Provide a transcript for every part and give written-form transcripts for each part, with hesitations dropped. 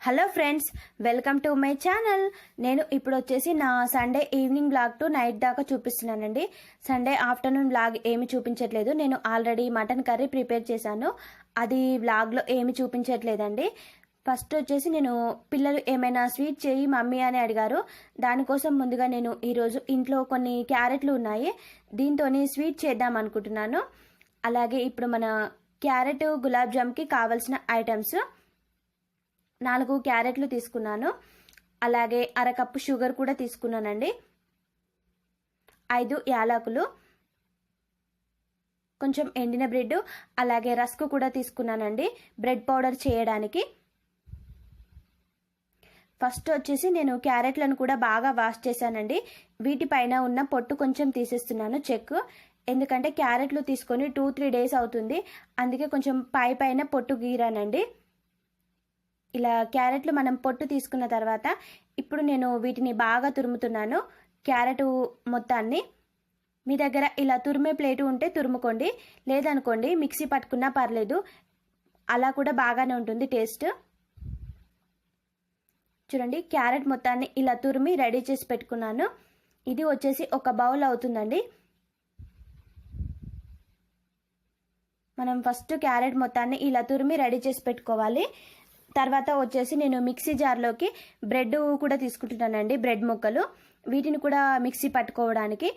Hello friends, welcome to my channel. నేను ఇప్పుడు వచ్చేసి నా Sunday evening blog to night దాకా చూపిస్తున్నానండి. సండే ఆఫ్టర్నూన్ బ్లాగ్ ఏమి చూపించట్లేదు. నేను ఆల్రెడీ మటన్ కర్రీ ప్రిపేర్ చేశాను, అది బ్లాగ్లో ఏమి చూపించట్లేదండి. ఫస్ట్ వచ్చేసి నేను పిల్లలు ఏమైనా స్వీట్ చేయి మమ్మీ అని అడిగారు. దానికోసం ముందుగా నేను ఈరోజు ఇంట్లో కొన్ని క్యారెట్లు ఉన్నాయి, దీంతో స్వీట్ చేద్దాం అనుకుంటున్నాను. అలాగే ఇప్పుడు మన క్యారెట్ గులాబ్ జామ్కి కావాల్సిన ఐటమ్స్: 4 క్యారెట్లు తీసుకున్నాను, అలాగే అరకప్పు షుగర్ కూడా తీసుకున్నానండి, 5 యాలకులు, కొంచెం ఎండిన బ్రెడ్, అలాగే రస్క్ కూడా తీసుకున్నానండి బ్రెడ్ పౌడర్ చేయడానికి. ఫస్ట్ వచ్చేసి నేను క్యారెట్లను కూడా బాగా వాష్ చేశానండి. వీటిపైన ఉన్న పొట్టు కొంచెం తీసేస్తున్నాను చెక్, ఎందుకంటే క్యారెట్లు తీసుకొని 2-3 డేస్ అవుతుంది, అందుకే కొంచెం పైన పొట్టు గీరానండి. ఇలా క్యారెట్లు మనం పొట్టు తీసుకున్న తర్వాత ఇప్పుడు నేను వీటిని బాగా తురుముతున్నాను, క్యారెట్ మొత్తాన్ని. మీ దగ్గర ఇలా తురిమే ప్లేటు ఉంటే తురుముకోండి, లేదనుకోండి మిక్సీ పట్టుకున్నా పర్లేదు, అలా కూడా బాగానే ఉంటుంది టేస్ట్. చూడండి, క్యారెట్ మొత్తాన్ని ఇలా తురిమి రెడీ చేసి పెట్టుకున్నాను. ఇది వచ్చేసి ఒక బౌల్ అవుతుందండి. మనం ఫస్ట్ క్యారెట్ మొత్తాన్ని ఇలా తురిమి రెడీ చేసి పెట్టుకోవాలి. తర్వాత వచ్చేసి నేను మిక్సీ జార్లోకి బ్రెడ్ కూడా తీసుకుంటున్నానండి, బ్రెడ్ ముక్కలు. వీటిని కూడా మిక్సీ పట్టుకోవడానికి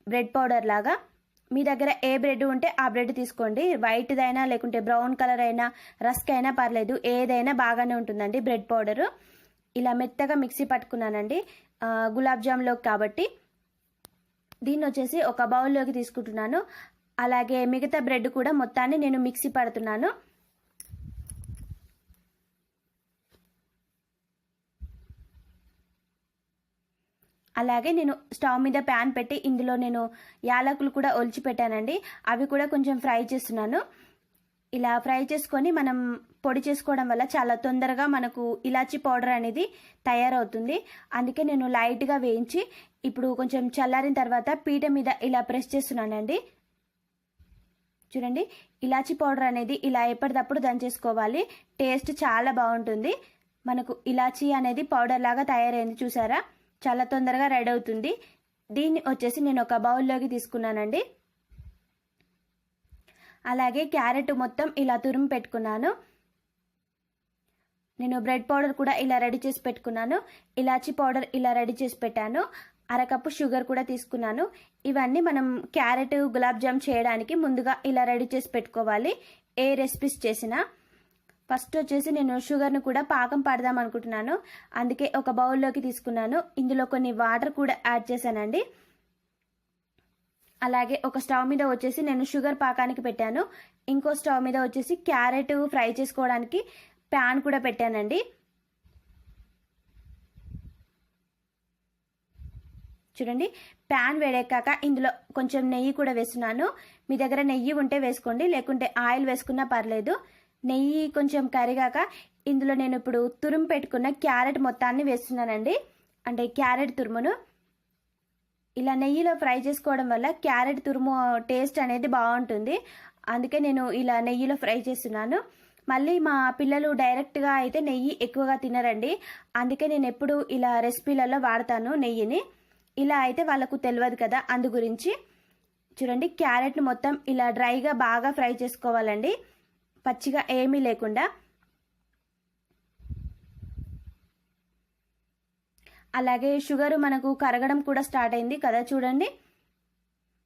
బ్రెడ్ పౌడర్ లాగా. మీ దగ్గర ఏ బ్రెడ్ ఉంటే ఆ బ్రెడ్ తీసుకోండి, వైట్దైనా లేకుంటే బ్రౌన్ కలర్ అయినా రస్క్ అయినా పర్లేదు, ఏదైనా బాగానే ఉంటుందండి బ్రెడ్ పౌడరు. ఇలా మెత్తగా మిక్సీ పట్టుకున్నానండి గులాబ్ జామ్లోకి కాబట్టి. దీన్ని వచ్చేసి ఒక బౌల్లోకి తీసుకుంటున్నాను. అలాగే మిగతా బ్రెడ్ కూడా మొత్తాన్ని నేను మిక్సీ పడుతున్నాను. అలాగే నేను స్టవ్ మీద ప్యాన్ పెట్టి ఇందులో నేను యాలకులు కూడా ఒలిచి పెట్టానండి, అవి కూడా కొంచెం ఫ్రై చేస్తున్నాను. ఇలా ఫ్రై చేసుకొని మనం పొడి చేసుకోవడం వల్ల చాలా తొందరగా మనకు ఇలాచీ పౌడర్ అనేది తయారవుతుంది. అందుకే నేను లైట్గా వేయించి ఇప్పుడు కొంచెం చల్లారిన తర్వాత పీట మీద ఇలా ప్రెస్ చేస్తున్నానండి. చూడండి, ఇలాచీ పౌడర్ అనేది ఇలా ఎప్పటికప్పుడు దంచేసుకోవాలి, టేస్ట్ చాలా బాగుంటుంది. మనకు ఇలాచీ అనేది పౌడర్ లాగా తయారైంది, చూసారా, చాలా తొందరగా రెడీ అవుతుంది. దీన్ని వచ్చేసి నేను ఒక బౌల్లోకి తీసుకున్నానండి. అలాగే క్యారెట్ మొత్తం ఇలా తురిమి పెట్టుకున్నాను. నేను బ్రెడ్ పౌడర్ కూడా ఇలా రెడీ చేసి పెట్టుకున్నాను, ఇలాచీ పౌడర్ ఇలా రెడీ చేసి పెట్టాను, అరకప్పు షుగర్ కూడా తీసుకున్నాను. ఇవన్నీ మనం క్యారెట్ గులాబ్ జామ్ చేయడానికి ముందుగా ఇలా రెడీ చేసి పెట్టుకోవాలి, ఏ రెసిపీస్ చేసినా. ఫస్ట్ వచ్చేసి నేను షుగర్ను కూడా పాకం పడదాం అనుకుంటున్నాను, అందుకే ఒక బౌల్లోకి తీసుకున్నాను. ఇందులో కొన్ని వాటర్ కూడా యాడ్ చేశానండి. అలాగే ఒక స్టవ్ మీద వచ్చేసి నేను షుగర్ పాకానికి పెట్టాను, ఇంకో స్టవ్ మీద వచ్చేసి క్యారెట్ ఫ్రై చేసుకోవడానికి ప్యాన్ కూడా పెట్టానండి. చూడండి, ప్యాన్ వేడెక్కాక ఇందులో కొంచెం నెయ్యి కూడా వేస్తున్నాను. మీ దగ్గర నెయ్యి ఉంటే వేసుకోండి, లేకుంటే ఆయిల్ వేసుకున్నా పర్లేదు. నెయ్యి కొంచెం కరిగాక ఇందులో నేను ఇప్పుడు తురుము పెట్టుకున్న క్యారెట్ మొత్తాన్ని వేస్తున్నానండి, అంటే క్యారెట్ తురుమును. ఇలా నెయ్యిలో ఫ్రై చేసుకోవడం వల్ల క్యారెట్ తురుము టేస్ట్ అనేది బాగుంటుంది, అందుకే నేను ఇలా నెయ్యిలో ఫ్రై చేస్తున్నాను. మళ్ళీ మా పిల్లలు డైరెక్ట్గా అయితే నెయ్యి ఎక్కువగా తినరండి, అందుకే నేను ఎప్పుడు ఇలా రెసిపీలలో వాడతాను నెయ్యిని. ఇలా అయితే వాళ్ళకు తెలియదు కదా, అందు గురించి. చూడండి, క్యారెట్ను మొత్తం ఇలా డ్రైగా బాగా ఫ్రై చేసుకోవాలండి, పచ్చిగా ఏమీ లేకుండా. అలాగే షుగర్ మనకు కరగడం కూడా స్టార్ట్ అయింది కదా, చూడండి.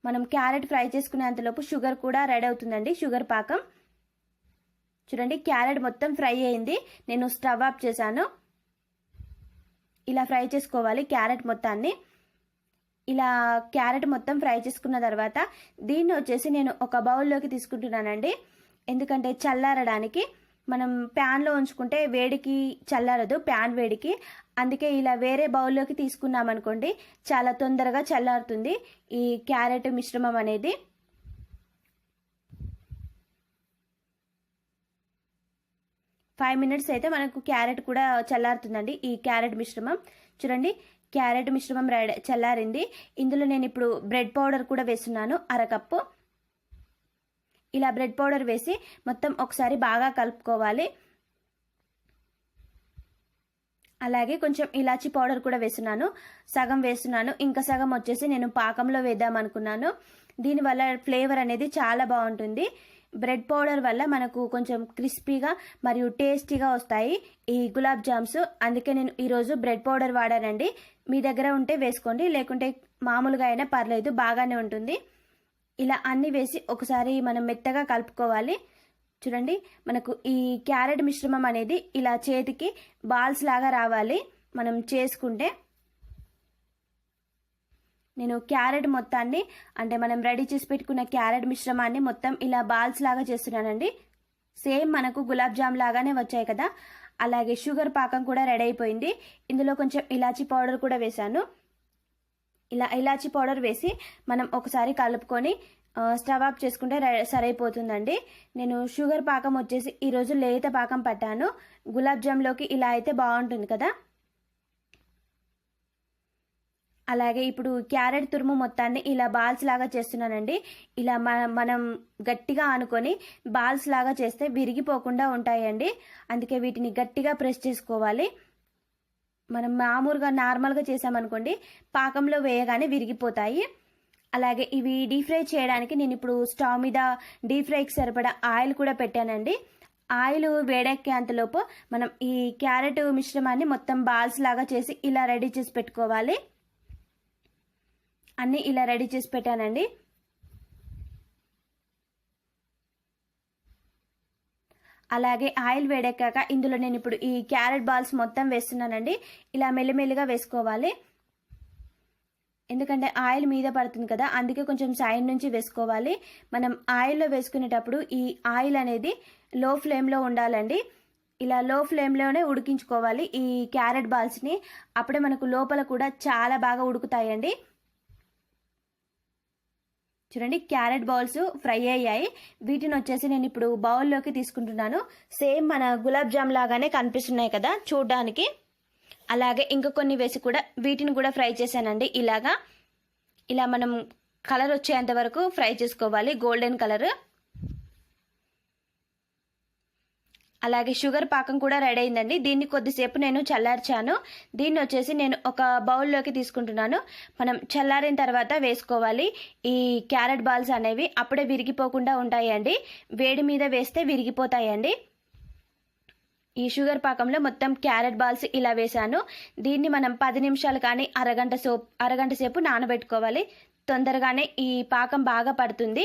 మనం క్యారెట్ ఫ్రై చేసుకునేంతలోపు షుగర్ కూడా రెడీ అవుతుందండి, షుగర్ పాకం. చూడండి, క్యారెట్ మొత్తం ఫ్రై అయింది, నేను స్టవ్ ఆఫ్ చేశాను. ఇలా ఫ్రై చేసుకోవాలి క్యారెట్ మొత్తాన్ని. ఇలా క్యారెట్ మొత్తం ఫ్రై చేసుకున్న తర్వాత దీన్ని వచ్చేసి నేను ఒక బౌల్లోకి తీసుకుంటున్నానండి, ఎందుకంటే చల్లారడానికి. మనం ప్యాన్లో ఉంచుకుంటే వేడికి చల్లారదు, ప్యాన్ వేడికి, అందుకే ఇలా వేరే బౌల్లోకి తీసుకున్నాం అనుకోండి చాలా తొందరగా చల్లారుతుంది ఈ క్యారెట్ మిశ్రమం అనేది. ఫైవ్ మినిట్స్ అయితే మనకు క్యారెట్ కూడా చల్లారుతుందండి, ఈ క్యారెట్ మిశ్రమం. చూడండి, క్యారెట్ మిశ్రమం చల్లారింది. ఇందులో నేను ఇప్పుడు బ్రెడ్ పౌడర్ కూడా వేస్తున్నాను, అరకప్పు. ఇలా బ్రెడ్ పౌడర్ వేసి మొత్తం ఒకసారి బాగా కలుపుకోవాలి. అలాగే కొంచెం ఇలాచీ పౌడర్ కూడా వేస్తున్నాను. సగం వేస్తున్నాను, ఇంకా సగం వచ్చేసి నేను పాకంలో వేద్దాం అనుకున్నాను. దీనివల్ల ఫ్లేవర్ అనేది చాలా బాగుంటుంది. బ్రెడ్ పౌడర్ వల్ల మనకు కొంచెం క్రిస్పీగా మరియు టేస్టీగా వస్తాయి ఈ గులాబ్ జామ్స్. అందుకే నేను ఈరోజు బ్రెడ్ పౌడర్ వాడానండి. మీ దగ్గర ఉంటే వేసుకోండి, లేకుంటే మామూలుగా అయినా పర్లేదు, బాగానే ఉంటుంది. ఇలా అన్నీ వేసి ఒకసారి మనం మెత్తగా కలుపుకోవాలి. చూడండి, మనకు ఈ క్యారెట్ మిశ్రమం అనేది ఇలా చేతికి బాల్స్ లాగా రావాలి మనం చేసుకుంటే. నేను క్యారెట్ మొత్తాన్ని, అంటే మనం రెడీ చేసి పెట్టుకున్న క్యారెట్ మిశ్రమాన్ని మొత్తం ఇలా బాల్స్ లాగా చేస్తున్నానండి. సేమ్ మనకు గులాబ్ జామ్ లాగానే వచ్చాయి కదా. అలాగే షుగర్ పాకం కూడా రెడీ అయిపోయింది. ఇందులో కొంచెం ఇలాచీ పౌడర్ కూడా వేశాను. ఇలా ఇలాచీ పౌడర్ వేసి మనం ఒకసారి కలుపుకొని స్టవ్ ఆఫ్ చేసుకుంటే సరైపోతుందండి. నేను షుగర్ పాకం వచ్చేసి ఈరోజు లేత పాకం పట్టాను. గులాబ్ జామ్లోకి ఇలా అయితే బాగుంటుంది కదా. అలాగే ఇప్పుడు క్యారెట్ తురుము మొత్తాన్ని ఇలా బాల్స్ లాగా చేస్తున్నానండి. ఇలా మనం గట్టిగా ఆనుకొని బాల్స్ లాగా చేస్తే విరిగిపోకుండా ఉంటాయండి. అందుకే వీటిని గట్టిగా ప్రెస్ చేసుకోవాలి. మనం మామూలుగా నార్మల్గా చేసామనుకోండి, పాకంలో వేయగానే విరిగిపోతాయి. అలాగే ఇవి డీప్ ఫ్రై చేయడానికి నేను ఇప్పుడు స్టవ్ మీద డీప్ ఫ్రైకి సరిపడా ఆయిల్ కూడా పెట్టానండి. ఆయిల్ వేడెక్కేంతలోపు మనం ఈ క్యారెట్ మిశ్రమాన్ని మొత్తం బాల్స్ లాగా చేసి ఇలా రెడీ చేసి పెట్టుకోవాలి. అన్నీ ఇలా రెడీ చేసి పెట్టానండి. అలాగే ఆయిల్ వేడెక్కాక ఇందులో నేను ఇప్పుడు ఈ క్యారెట్ బాల్స్ మొత్తం వేస్తున్నానండి. ఇలా మెల్లిమెల్లిగా వేసుకోవాలి, ఎందుకంటే ఆయిల్ మీద పడుతుంది కదా, అందుకే కొంచెం సైడ్ నుంచి వేసుకోవాలి. మనం ఆయిల్లో వేసుకునేటప్పుడు ఈ ఆయిల్ అనేది లో ఫ్లేమ్లో ఉండాలండి. ఇలా లో ఫ్లేమ్లోనే ఉడికించుకోవాలి ఈ క్యారెట్ బాల్స్ని. అప్పుడే మనకు లోపల కూడా చాలా బాగా ఉడుకుతాయండి. చూడండి, క్యారెట్ బాల్స్ ఫ్రై అయ్యాయి. వీటిని వచ్చేసి నేను ఇప్పుడు బౌల్లోకి తీసుకుంటున్నాను. సేమ్ మన గులాబ్ జామ్ లాగానే కనిపిస్తున్నాయి కదా చూడడానికి. అలాగే ఇంకా కొన్ని వేసి కూడా వీటిని కూడా ఫ్రై చేశానండి. ఇలా మనం కలర్ వచ్చేంత వరకు ఫ్రై చేసుకోవాలి, గోల్డెన్ కలర్. అలాగే షుగర్ పాకం కూడా రెడీ అయిందండి. దీన్ని కొద్దిసేపు నేను చల్లార్చాను. దీన్ని వచ్చేసి నేను ఒక బౌల్లోకి తీసుకుంటున్నాను. మనం చల్లారిన తర్వాత వేసుకోవాలి ఈ క్యారెట్ బాల్స్ అనేవి, అప్పుడే విరిగిపోకుండా ఉంటాయండి. వేడి మీద వేస్తే విరిగిపోతాయండి. ఈ షుగర్ పాకంలో మొత్తం క్యారెట్ బాల్స్ ఇలా వేసాను. దీన్ని మనం 10 నిమిషాలు కానీ అరగంట సేపు నానబెట్టుకోవాలి. తొందరగానే ఈ పాకం బాగా పడుతుంది.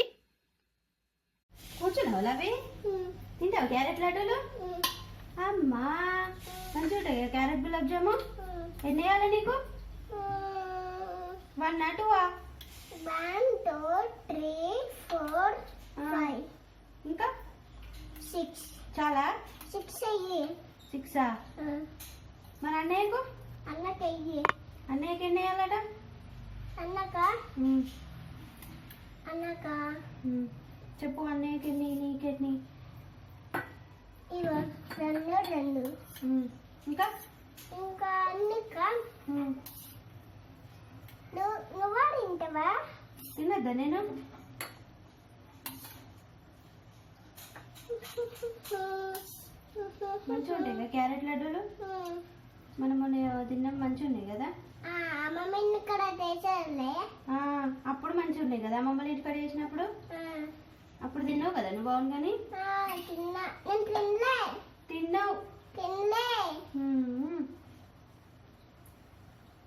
కూర్చున్నావు లవి? తింటావు క్యారెట్ లడ్డూలు? అమ్మా మంచిగా ఉంటాయి క్యారెట్ గులాబ్ జాము. ఎన్ని వేయాలి నీకు? 1 2 1 2 3 4 5 ఇంకా 6 చాలా 6 అయ్యి 6ఆ? మరి అన్నయ్యకు? అన్నకి అయ్యి. అన్నయ్యకి ఎన్ని వేయాలట? అన్నక చెప్పు. అన్నయ్యకి ఎన్ని, నీకెన్ని? ఇవో 2 ఇంకా అన్నక నువ్వు తింటావా? తినద్దా నేను? మంచిగా ఉంటాయి కదా క్యారెట్ లడ్డూలు. మనం తిన్నాం, మంచిగా ఉన్నాయి కదా. అప్పుడు మంచిగా ఉన్నాయి కదా అమ్మమ్మ ఇంటికాడ చేసినప్పుడు. అప్పుడు తిన్నావు కదా నువ్వు, బాగుంది కానీ తిన్నావు.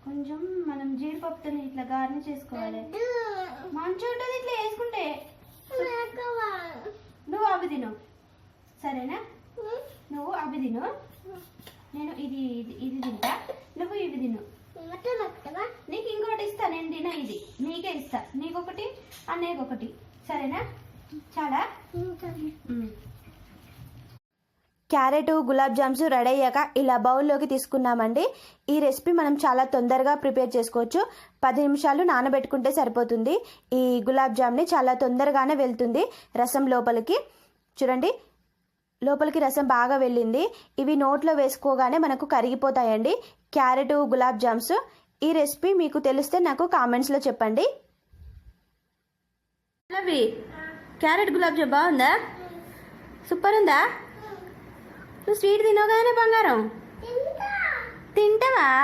కొంచెం మనం జీడిపప్పుతో ఇట్లా గార్నిష్ చేసుకోవాలి, మంచిగా ఉంటుంది ఇట్లా వేసుకుంటే. నువ్వు అవి తిను, సరేనా? నువ్వు అవి తిను, నేను ఇది తింటా, నువ్వు ఇవి తిను. నీకు ఇంకోటి ఇస్తా, నేను తిన ఇది నీకే ఇస్తా. నీకొకటి, అన్నయ్యకొకటి, సరేనా? చాలా. క్యారెట్ గులాబ్ జామ్స్ రెడీ అయ్యాక ఇలా బౌల్లోకి తీసుకున్నామండి. ఈ రెసిపీ మనం చాలా తొందరగా ప్రిపేర్ చేసుకోవచ్చు. 10 నిమిషాలు నానబెట్టుకుంటే సరిపోతుంది. ఈ గులాబ్ జామ్ని చాలా తొందరగానే వెళ్తుంది రసం లోపలికి. చూడండి, లోపలికి రసం బాగా వెళ్ళింది. ఇవి నోట్లో వేసుకోగానే మనకు కరిగిపోతాయండి క్యారెట్ గులాబ్ జామ్స్. ఈ రెసిపీ మీకు తెలిస్తే నాకు కామెంట్స్లో చెప్పండి. క్యారెట్ గులాబ్ జామ్ బాగుందా? సూపర్ ఉందా? నువ్వు స్వీట్ తినగానే బంగారం తింటా. తిన్నావా?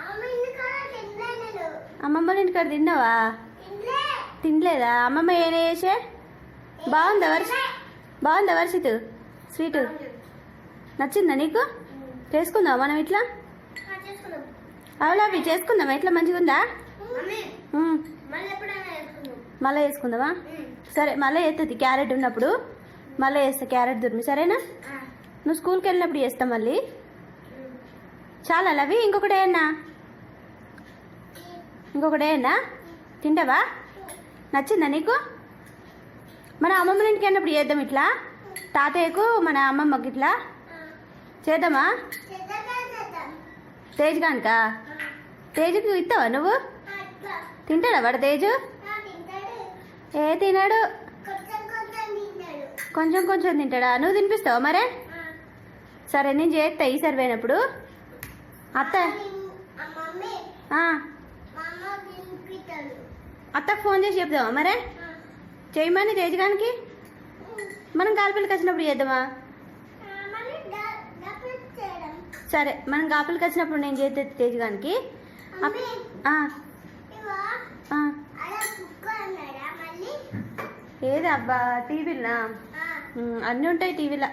అమ్మ ఇంటికాడ తినలే నేను. అమ్మమ్మ వాళ్ళ ఇంటికాడ తిన్నావా? తినలే. తినలేదా? అమ్మమ్మ ఏనే చేసే? బాగుందా బాగుందా వర్షిత్ స్వీటు? నచ్చిందా నీకు? చేసుకుందావా మనం ఇట్లా? చేసుకుందాం. అవునా అవి చేసుకుందామా? ఇట్లా మంచిగా ఉందా? మళ్ళీ ఎప్పుడైనా చేసుకుందాం. మళ్ళీ వేసుకుందామా? సరే మళ్ళీ వేస్తుంది క్యారెట్ ఉన్నప్పుడు మళ్ళీ వేస్తా క్యారెట్ దుర్మి సరేనా? నువ్వు స్కూల్కి వెళ్ళినప్పుడు చేస్తా మళ్ళీ. చాలా అవి ఇంకొకటి ఏనా? ఇంకొకటి ఏనా తింటావా? నచ్చిందా నీకు? మన అమ్మమ్మ ఇంటికి వెళ్ళినప్పుడు చేద్దాం ఇట్లా తాతయ్యకు మన అమ్మమ్మకి ఇట్లా చేద్దామా? తేజ్ కనుక తేజుకి ఇస్తావా నువ్వు? తింటాడా వాడు తేజు? ఏ తినాడు, కొంచెం కొంచెం తింటాడా? నువ్వు తినిపిస్తావా మరే? సరే నేను చేస్తా ఈసారి పోయినప్పుడు. అత్త అత్తకు ఫోన్ చేసి చెప్తావా మరే? చేయమని తేజగానికి మనం గాలిపల్లికి వచ్చినప్పుడు చేద్దామా? సరే మనం గాలిపల్లికి వచ్చినప్పుడు నేను చేస్తే తేజగానికి. ఏది అబ్బా టీవీలా అన్నీ ఉంటాయి టీవీలో.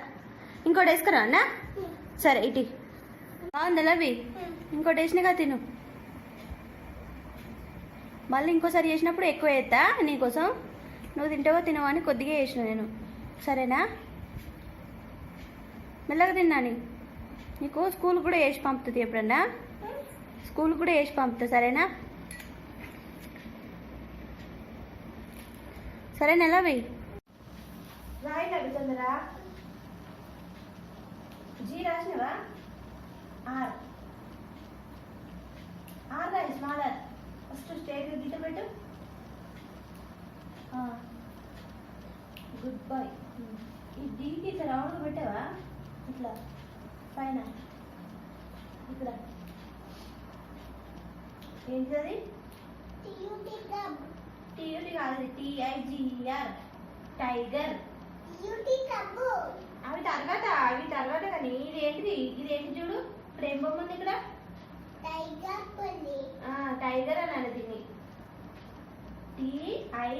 ఇంకోటి వేసుకురా అన్న. సరే ఇటీ బాగుందా లవి? ఇంకోటి వేసినాగా తిను. మళ్ళీ ఇంకోసారి చేసినప్పుడు ఎక్కువ వేస్తా నీకోసం. నువ్వు తింటావో తినవో అని కొద్దిగా వేసిన నేను. సరేనా? మెల్లగా తిన్నాను. నీకు స్కూల్ కూడా వేసి పంపుతుంది ఎప్పుడన్నా. స్కూల్ కూడా వేసి పంపుతా సరేనా? సరేనా లవి? రాయి లవి తొందరా. జీ రాసినవా? ఆర్ ఆర్ రాయి స్మాలర్. ఫస్ట్ స్టేట్ గీత పెట్టు. Good boy. ఈ డీకి ఇట్లా రౌండ్గా పెట్టావా? ఇట్లా పైన ఇక్కడ ఏంటది? టీయూటీ కాదు, TIGER టైగర్. అవి తర్వాత కానీ ఇది ఏంటిది? ఇది ఏంటి చూడు, ఇప్పుడు ఏం బొమ్మ ఉంది ఇక్కడ? టైగర్ అనాలి దీన్ని. TI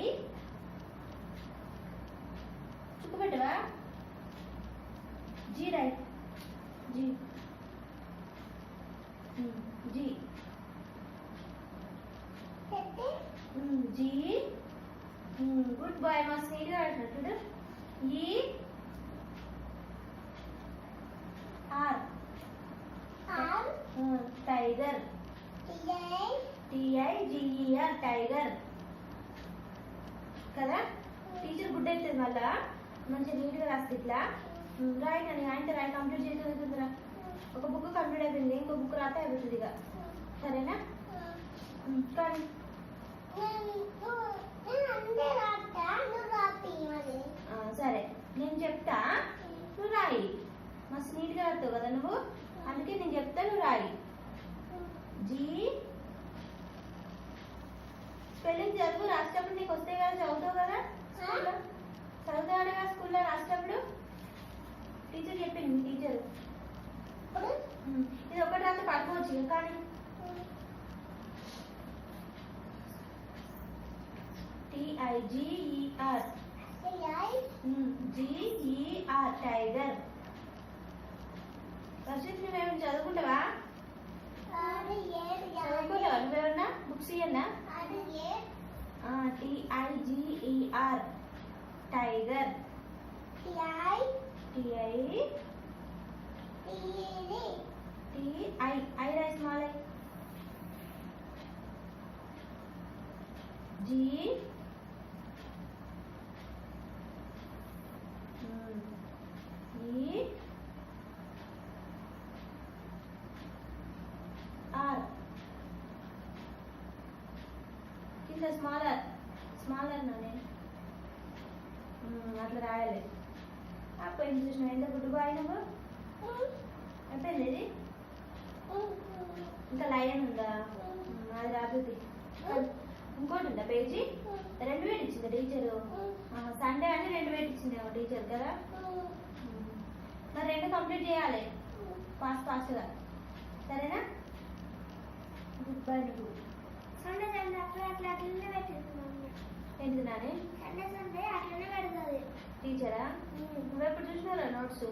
చుక్కు పెట్టవా? G right. G G G good boy. మా స్నేహితుడు ఆడుతున్నట్టు. E R tiger. TIGER tiger కదా? టీచర్ గుడ్ అవుతుంది మళ్ళా మంచిగా నీట్గా రాస్తే ఇట్లా రాయి. కానీ ఆయనతో రాయి కంప్లీట్ చేసి అవుతుందిరా. ఒక బుక్ కంప్లీట్ అయిపోయింది, ఇంకో బుక్ రాస్తే అయిపోతుంది ఇక. సరేనా? కానీ సరే నేను చెప్తా, నువ్వు రాయి. మస్తు నీట్గా రాస్తావు కదా నువ్వు, అందుకే నేను చెప్తా నువ్వు రాయి. జీ స్పెల్లింగ్ చదువు. రాసేటప్పుడు నీకు వస్తే కదా చదువుతావు కదా స్కూల్లో. చదువుతావు కదా స్కూల్లో రాసేటప్పుడు. టీచర్ చెప్పింది మీ టీచరు. ఇది ఒకటి రాస్తే పడుకోవచ్చు కానీ TIGER GER టైగర్. వర్షిత్ నువ్వేమైనా చదువుకుంటావా? చదువుకుంటావా నువ్వేమన్నా? బుక్స్ ఇయ్యన్నా? TIGER tiger. TI రైస్ స్మాల్. G E R కింద స్మాలర్ నానే అట్లా రాయాలి. అప్పుడు చూసిన ఎంత గుడ్డు బాయినవు అయిపోయింది. ఇది ఇంకా లయన్ ఉందా? అది రాబోతుంది. ఇంకోటి ఉందా పేజీ? 2 వేలు ఇచ్చిందా టీచరు? సండే అంటే 2 వేలు ఇచ్చిందేమో టీచర్ కదా. మరి 2 కంప్లీట్ చేయాలి ఫాస్ట్గా. సరేనా? గుడ్ బై నువ్వు. సండే సండే అట్లా అట్లా అట్లనే పెట్టేస్తున్నాను. ఎందుకు నాని? సండే సండే అట్లనే పెడుతుంది. టీచరా నువ్వెప్పుడు చూసినారా నోట్స్?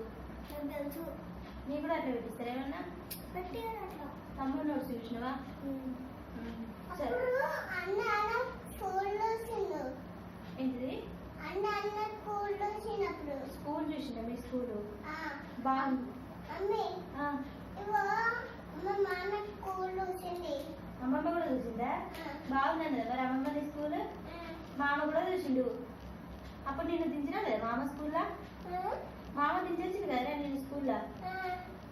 నాకు తెలుసు. నీ కూడా అట్లా పెట్టిస్తారు ఏమన్నా? పెట్టి అట్లా. తమ్ముడు నోట్స్ చూసినావా? సరే. అప్పుడు అన్న స్కూల్లో తిను. ఏంటిది? అన్న స్కూల్లో తినప్పుడు. స్కూల్ చూసిందా మీ స్కూలు? ఆ, బాగుంది. మమ్మీ ఆ, ఇవో మా నాన్న స్కూల్లో తిని. అమ్మమ్మ కూడా చూసిందా? బాగుందండి మరి అమ్మమ్మది స్కూల్. మామ కూడా చూసిండు. అప్పుడు నిన్ను దించినా కదా మామ స్కూల్లో? మామ దించేసింది కదా నేను స్కూల్లో.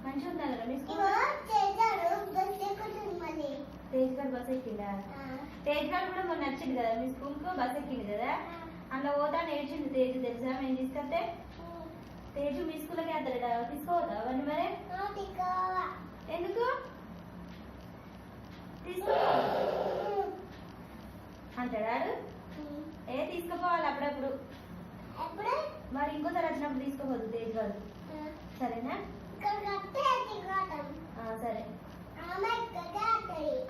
మంచిగా ఉందా కదా మీ స్కూల్? ఇవో చేశారు బస్ ఎక్కుతుంది మళ్ళీ. తేజ్ గారు బస్ ఎక్కిందా? తేజ్ గారు కూడా మొన్న నచ్చింది కదా మీ స్కూల్కు బస్ ఎక్కింది కదా. అందులో పోతా నేర్చింది తేజ్ తెలుసా మేము తీసుకొస్తే. తేజు మీ స్కూల్కి వెళ్తాడా? తీసుకోవద్దా అవన్నీ మరి? ఎందుకు తీసుకో అంటాడా? ఏ తీసుకుపోవాలి అప్పుడప్పుడు. మరి ఇంకోసారి వచ్చినప్పుడు తీసుకోవద్దు తేజ్ గారు. సరేనా? సరే.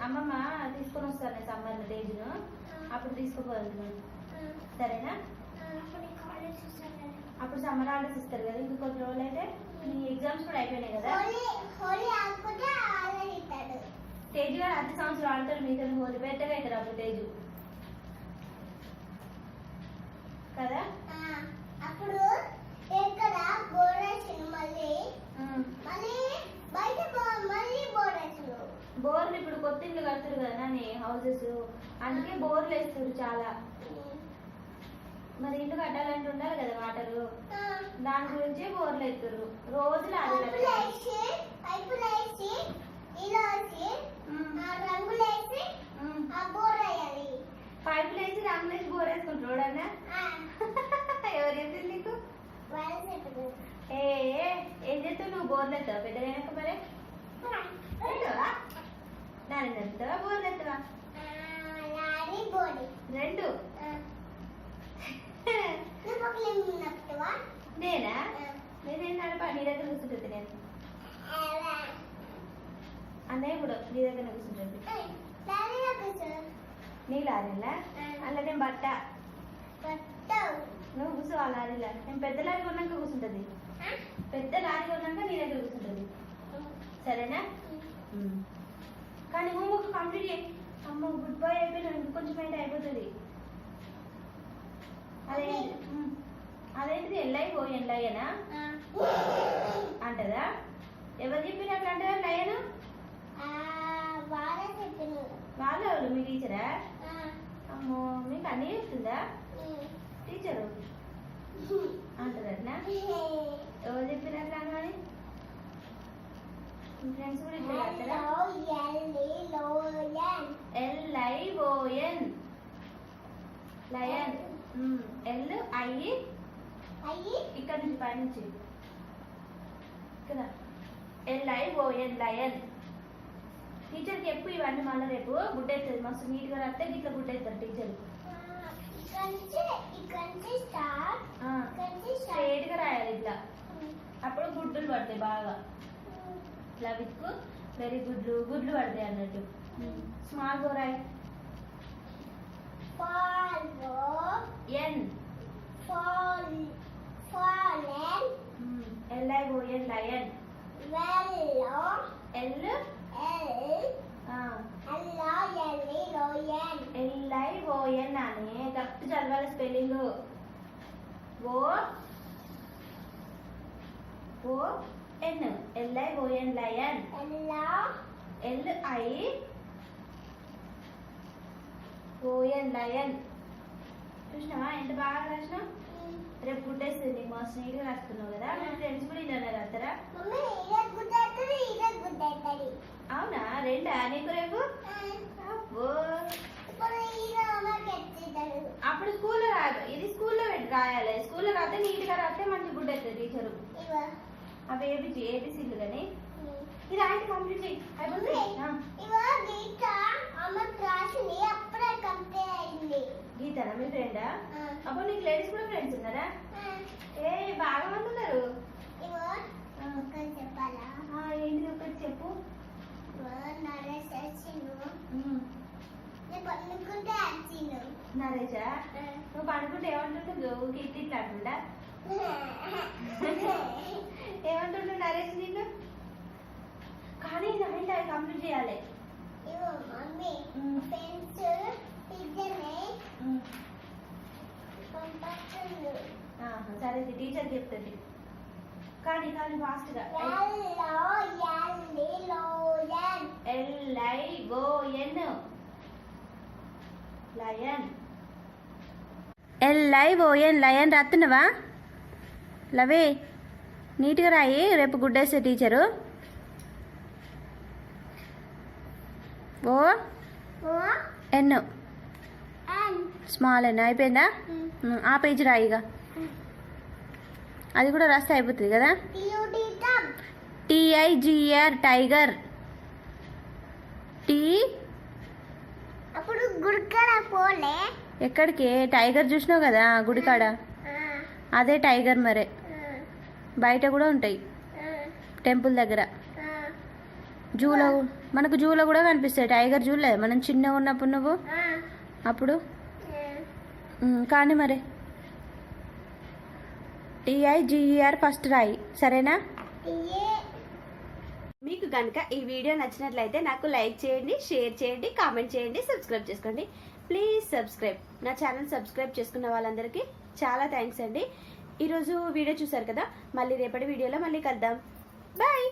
అమ్మమ్మ తీసుకొని వస్తాను సమ్మర్లో తేజును. అప్పుడు తీసుకుపోవాలి. సరేనా? అప్పుడు సమ్మర్ హాలిడేస్ ఇస్తారు కదా ఇంక కొద్ది రోజులు అయితే. నీ ఎగ్జామ్స్ కూడా అయిపోయినాయి కదా. తేజు గారు అతి సంవత్సరం ఆడతాడు మీతో హోలీ పెద్దగా అవుతారు అప్పుడు తేజు కదా. అప్పుడు ఎక్కడ బోరేసిన మళ్ళీ మళ్ళీ బయట మళ్ళీ బోరేసిన. బోర్లు ఇప్పుడు కొత్త ఇల్లు కడతారు కదా నాని హౌసెస్, అందుకే బోర్లు వేస్తారు చాలా. మరి ఇల్లు కట్టాలంటే ఉండాలి కదా వాటరు, దాని గురించి బోర్లు వేస్తారు రోజులు. పైపులు వేసి రంగులు వేసి బోర్ వేసుకుంటారు అన్న. ఎవరు చెప్తుంది నీకు? ఏం చేస్తావు నువ్వు? బోర్లు ఎత్తావా పెద్దగైనాక? మరి దాని ఎత్తావా బోర్లు ఎత్తావా? రెండు. నేనా? నేనేం నడపా నీ దగ్గర కూర్చుంటుంది. నేను అన్నయ్య కూడా నీ దగ్గర కూర్చుంటుంది. నీ లారీలా? అలా నేను బట్ట నువ్వు కూర్చో ఆ లారీలా. నేను పెద్ద లారీ కొన్నాక కూర్చుంటుంది. పెద్ద లారీ కొన్నాక నీ దగ్గర కూర్చుంటుంది. సరేనా? కానీ హోంవర్క్ కంప్లీట్ చేయి. అమ్మ గుడ్ బై అయిపోయినా కొంచెం అయితే అయిపోతుంది. అదేంటిది ఎల్లైపోయాను లయనా అంటదా? ఎవరు చెప్పినట్లు అంటారా లయను? వాళ్ళ వాళ్ళు మీ టీచరా? అమ్మో మీకు అన్నీ చెప్తుందా టీచరు అంటదట్నా? ఎవరు చెప్పినట్లు అని ఫ్రెండ్స్ కూడా ఇట్లా రాస్తారా? LION lion. LI ఇక్కడ నుంచి పైనుంచి ఇక్కడ LION లయన్. టీచర్కి ఎప్పుడు ఇవన్నీ మళ్ళీ రేపు గుడ్డెత్తుంది మస్తు నీట్గా రాస్తే ఇట్లా గుడ్డెత్తారు టీచర్. స్ట్రేట్గా రాయాలి ఇట్లా, అప్పుడు గుడ్డులు పడతాయి బాగా. ఇట్లా విత్కు వెరీ గుడ్లు పడతాయి అన్నట్టు. స్మాల్ గో రాయ్. N LION lion. LION అని కరెక్ట్ చదవాలి spelling. ON LION lion. LION lion. చూసినావా ఎంత బాగా రాసినావు? రేపు గుడ్డేస్తుంది నీకు మస్తు నీట్గా రాస్తున్నావు కదా. మీ ఫ్రెండ్స్ కూడా ఇలా రాస్తారా? అవునా? రెండా నీకు రేపు? అప్పుడు స్కూల్లో రాదు, ఇది స్కూల్లో రాయాలి. స్కూల్లో రాస్తే నీట్గా రాస్తే మంచి గుడ్ అవుతుంది టీచరు. అవి ఏబిసిలు కానీ ఇది ఆయన కంప్లీట్ చేయి. గీతనా మీ ఫ్రెండా? అప్పుడు నీకు లేడీస్ కూడా ఫ్రెండ్స్ ఉన్నారా? ఏ బాగా మంది ఉన్నారు. చెప్పాలా? ఏంటి ఒకటి చెప్పు. నరేష్ నరేషా నువ్వు పడుకుంటే ఏమంటుండు ఊకి ఇట్లా అంటుండా ఏమంటుండు నరేష్ నిన్ను కానీ నైట్ అవి కంప్లీట్ చేయాలి ఇగో మమ్మీ ఫ్రెండ్స్ ఇద్దరిని పంపిస్తుంది. సరే టీచర్ చెప్తుంది కానీ కానీ ఫాస్ట్గా లయన్ LION లయన్ రాస్తున్నావా లవే నీట్గా రాయి రేపు గుడ్డేసే టీచరు ఓ ఎన్ స్మాల్ ఎన్ అయిపోయిందా ఆ పేజ్ రాయిగా అది కూడా రాస్తే అయిపోతుంది కదా TIGR టైగర్ టీ అప్పుడు గుడికాడ పోలే ఎక్కడికి టైగర్ చూసినావు కదా గుడికాడ అదే టైగర్ మరే బయట కూడా ఉంటాయి టెంపుల్ దగ్గర జూలో మనకు జూలో కూడా కనిపిస్తాయి టైగర్ జూలే మనం చిన్నగా ఉన్నప్పుడు నువ్వు అప్పుడు కానీ మరి TIGR ఫస్ట్ రాయి సరేనా మీకు కనుక ఈ వీడియో నచ్చినట్లయితే నాకు లైక్ చేయండి షేర్ చేయండి కామెంట్ చేయండి సబ్స్క్రైబ్ చేసుకోండి ప్లీజ్ సబ్స్క్రైబ్ నా ఛానల్ సబ్స్క్రైబ్ చేసుకున్న వాళ్ళందరికీ చాలా థ్యాంక్స్ అండి ఈరోజు వీడియో చూసారు కదా మళ్ళీ రేపటి వీడియోలో మళ్ళీ కలుద్దాం బాయ్